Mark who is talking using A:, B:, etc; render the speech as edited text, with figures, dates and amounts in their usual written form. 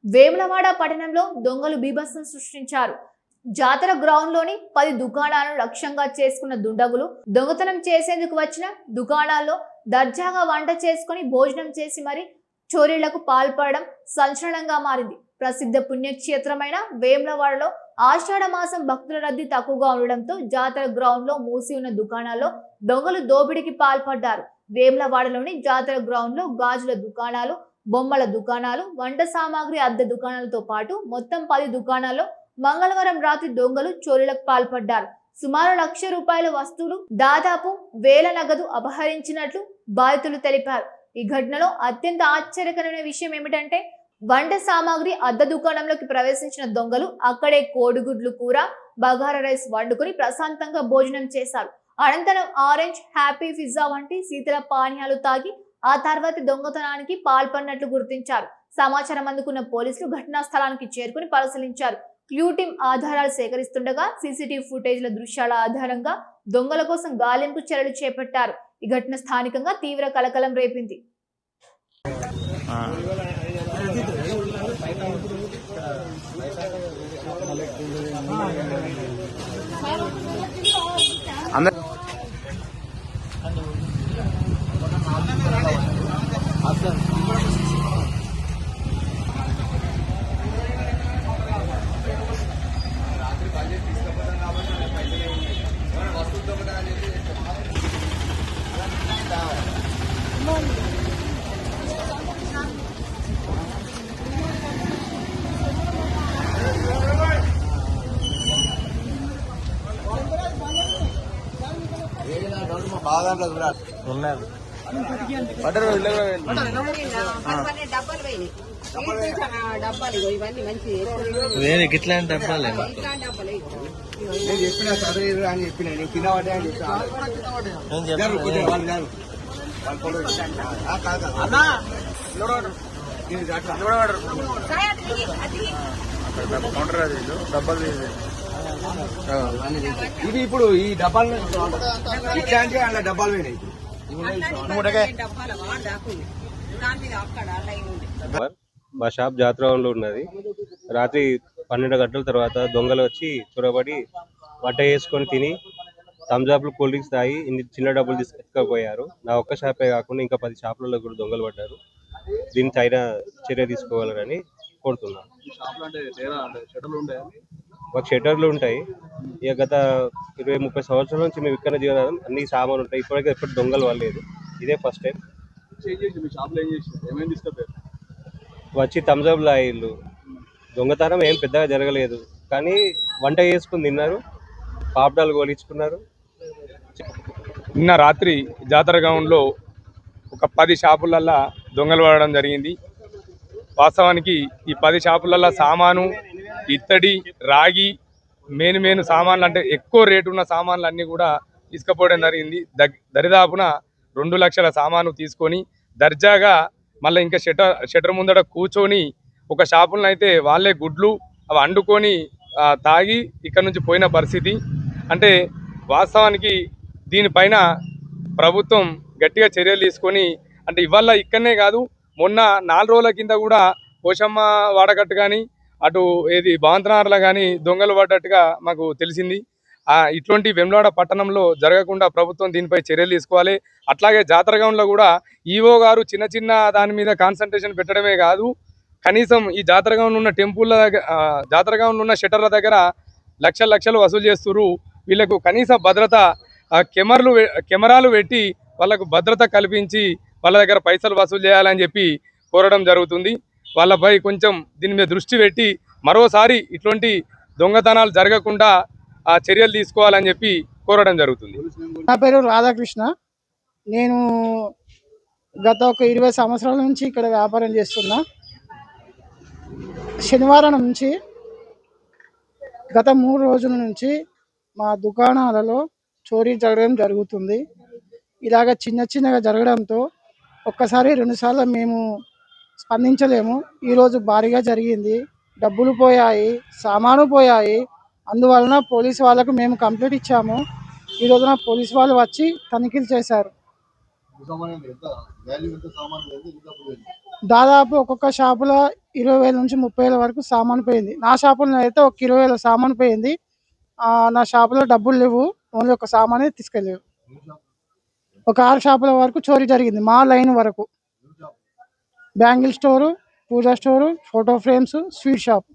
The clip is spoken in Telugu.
A: వేములవాడ పట్టణంలో దొంగలు బీభత్సం సృష్టించారు. జాతర గ్రౌండ్ లోని 10 దుకాణాలను లక్ష్యంగా చేసుకున్న దుండగులు దొంగతనం చేసేందుకు వచ్చిన దుకాణాల్లో దర్జాగా వంట చేసుకుని భోజనం చేసి మరి చోరీలకు పాల్పడడం సంచలనంగా మారింది. ప్రసిద్ధ పుణ్యక్షేత్రమైన వేములవాడలో ఆషాఢ మాసం భక్తుల రద్దీ తక్కువగా ఉండడంతో జాతర గ్రౌండ్ లో మూసి ఉన్న దుకాణాల్లో దొంగలు దోపిడీకి పాల్పడ్డారు. వేములవాడలోని జాతర గ్రౌండ్ లో గాజుల దుకాణాలు, బొమ్మల దుకాణాలు, వంట సామాగ్రి అద్దె దుకాణాలతో పాటు మొత్తం 10 దుకాణాల్లో మంగళవారం రాత్రి దొంగలు చోరీలకు పాల్పడ్డారు. సుమారు ₹1,00,000 వస్తువులు, దాదాపు 1000 నగదు అపహరించినట్లు బాధితులు తెలిపారు. ఈ ఘటనలో అత్యంత ఆశ్చర్యకరమైన విషయం ఏమిటంటే వంట సామాగ్రి అద్దె దుకాణంలోకి ప్రవేశించిన దొంగలు అక్కడే కోడిగుడ్లు కూర, బగారా రైస్ వండుకొని ప్రశాంతంగా భోజనం చేశారు. అనంతరం ఆరెంజ్, హ్యాపీ పిజ్జా వంటి శీతల పానీయాలు తాగి ఆ తర్వాత దొంగతనానికి పాల్పడినట్లు గుర్తించారు. సమాచారం అందుకున్న పోలీసులు ఘటనా స్థలానికి చేరుకుని పరిశీలించారు. క్లూ టీమ్ ఆధారాలు సేకరిస్తుండగా సీసీటీవీ ఫుటేజ్ల దృశ్యాల ఆధారంగా దొంగల కోసం గాలింపు చర్యలు చేపట్టారు. ఈ ఘటన స్థానికంగా తీవ్ర కలకలం రేపింది.
B: ఇట్లాంటి డబ్బాలు
C: ఇది ఇప్పుడు ఈ డబ్బాలు ఇట్లాంటి అలా డబ్బాలు పోయినాయి.
D: మా షాప్ జాతరలో ఉన్నది. రాత్రి 12 గంటల తర్వాత దొంగలు వచ్చి చొరబడి వంట చేసుకొని తిని థమ్స్అప్లు, కూల్ డ్రింక్స్ తాగి ఇన్ని చిన్న డబ్బులు తీసుకపోయారు. నా ఒక్క షాపే కాకుండా ఇంకా 10 షాపులలో కూడా దొంగలు పడ్డారు. దీనికి తగిన చర్య తీసుకోవాలని కోరుతున్నాను. మాకు షట్టర్లు ఉంటాయి. ఇక గత 20-30 సంవత్సరాల నుంచి మేము ఇక్కడ జీవనం అన్ని సామాన్లు ఉంటాయి. ఇప్పటికే ఎప్పుడు దొంగలు వాళ్ళలేదు. ఇదే ఫస్ట్ టైం వచ్చి థమ్స్అప్ లాయిళ్ళు. దొంగతనం ఏం పెద్దగా జరగలేదు, కానీ వంట చేసుకుని తిన్నారు, పాపడాలు కోలించుకున్నారు.
E: నిన్న రాత్రి జాతర గ్రౌండ్లో ఒక 10 షాపులల్లో దొంగలు పడడం జరిగింది. వాస్తవానికి ఈ 10 షాపులల్లో సామాను, ఇత్తడి, రాగి, మేను సామాన్లు అంటే ఎక్కువ రేటు ఉన్న సామాన్లు అన్నీ కూడా తీసుకుపోవడం జరిగింది. దరిదాపున 2 లక్షల సామాను తీసుకొని దర్జాగా మళ్ళీ ఇంకా షట్టర్ ముందట కూర్చొని ఒక షాపులను అయితే వాళ్ళే గుడ్లు అవి వండుకొని తాగి ఇక్కడ నుంచి పోయిన పరిస్థితి. అంటే వాస్తవానికి దీనిపైన ప్రభుత్వం గట్టిగా చర్యలు తీసుకొని, అంటే ఇవాళ ఇక్కడనే కాదు, మొన్న 4 రోజుల కింద కూడా పోషమ్మ వాడకట్టు కానీ అటు ఏది బాంతనార్ల కానీ దొంగలు పడ్డట్టుగా మాకు తెలిసింది. ఇటువంటి వేములవాడ పట్టణంలో జరగకుండా ప్రభుత్వం దీనిపై చర్యలు తీసుకోవాలి. అట్లాగే జాతర గ్రౌండ్లో కూడా ఈవో గారు చిన్న దాని మీద కాన్సన్ట్రేషన్ పెట్టడమే కాదు, కనీసం ఈ జాతర గ్రౌండ్ ఉన్న టెంపుల్ల దగ్గర, జాతర గ్రౌండ్ ఉన్న షట్టర్ల దగ్గర లక్షలు వసూలు చేస్తున్నారు. వీళ్ళకు కనీస భద్రత కెమెరాలు పెట్టి వాళ్ళకు భద్రత కల్పించి వాళ్ళ దగ్గర పైసలు వసూలు చేయాలని చెప్పి కోరడం జరుగుతుంది. వాళ్ళపై కొంచెం దీని మీద దృష్టి పెట్టి మరోసారి ఇటువంటి దొంగతనాలు జరగకుండా చర్యలు తీసుకోవాలని చెప్పి కోరడం జరుగుతుంది.
F: నా పేరు రాధాకృష్ణ. నేను గత ఒక 20 సంవత్సరాల నుంచి ఇక్కడ వ్యాపారం చేస్తున్నా. శనివారం నుంచి గత 3 రోజుల నుంచి మా దుకాణాలలో చోరీ జరగడం జరుగుతుంది. ఇలాగ చిన్నగా జరగడంతో ఒక్కసారి 2 సార్లు మేము స్పందించలేము. ఈరోజు భారీగా జరిగింది. డబ్బులు పోయాయి, సామాను పోయాయి. అందువలన పోలీసు వాళ్ళకు మేము కంప్లైంట్ ఇచ్చాము. ఈ రోజున పోలీసు వాళ్ళు వచ్చి తనిఖీలు చేశారు. దాదాపు ఒక్కొక్క షాపులో 20,000 నుంచి 30,000 వరకు సామాను పోయింది. నా షాపులో అయితే ఒక 20,000 సామాను పోయింది. నా షాపులో డబ్బులు లేవు, ఓన్లీ ఒక సామానే తీసుకెళ్ళారు. ఒక 6 షాపుల వరకు చోరీ జరిగింది, మా లైన్ వరకు. Bangle store, puja store, photo frames, sweet shop.